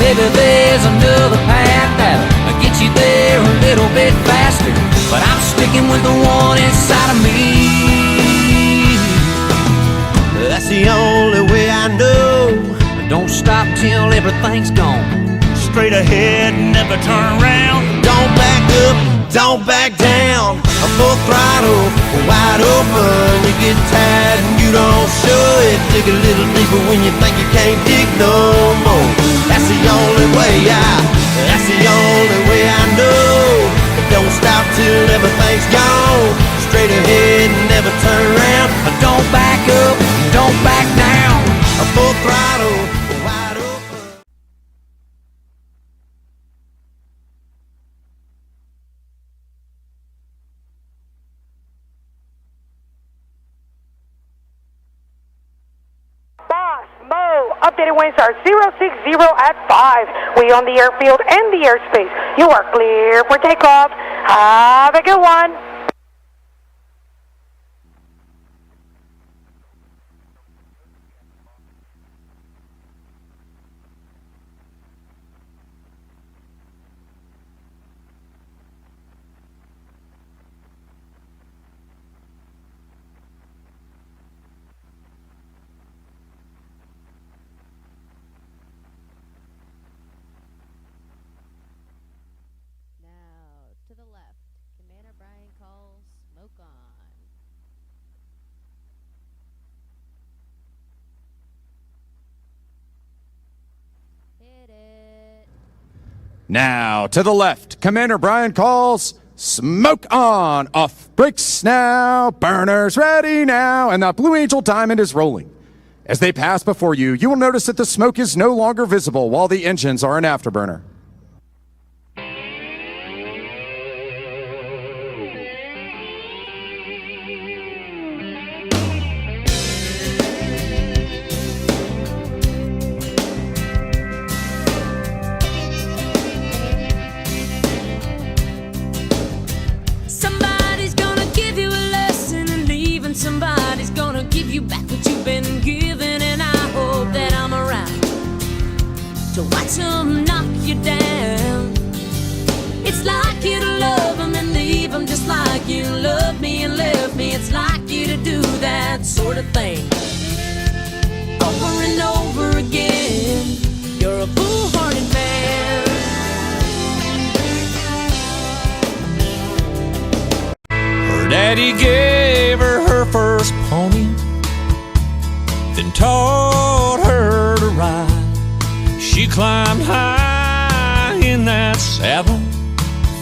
Maybe there's another path that'll get you there a little bit faster, but I'm sticking with the one inside of me. That's the only way I know. Don't stop till everything's gone. Straight ahead, never turn around. Don't back up, don't back down. A full throttle, wide open. You get tired and you don't show it. Dig a little deeper when you think you can't dig no more. That's the only way that's the only way I know. Don't stop till everything's gone. Straight ahead and never turn around. Don't back up, don't back down. A full throttle, wide open. Boss, Mo, updated winds are 060 at 5. We on the airfield and the airspace. You are clear for takeoff. Have a good one. To the left, Commander Brian calls smoke on. Hit it. Now, to the left, Commander Brian calls smoke on. Off brakes now, burners ready now, and that Blue Angel Diamond is rolling. As they pass before you, you will notice that the smoke is no longer visible while the engines are in afterburner. Somebody's gonna give you a lesson, and leaving somebody's gonna give you back what you've been given. And I hope that I'm around to watch them knock you down. It's like you to love them and leave them, just like you loved me and left me. It's like you to do that sort of thing over and over again. You're a foolhardy man. Her daddy gave her first pony, then taught her to ride. She climbed high in that saddle,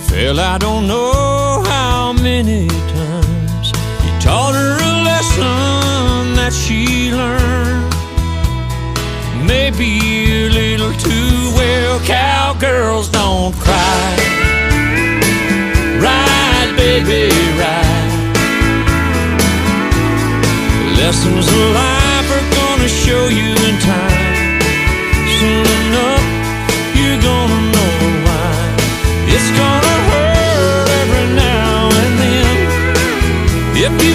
fell I don't know how many times. He taught her a lesson that she learned, maybe a little too well. Cowgirls don't cry. Ride, baby, ride. Lessons of life are gonna show you in time. Soon enough, you're gonna know why. It's gonna hurt every now and then if you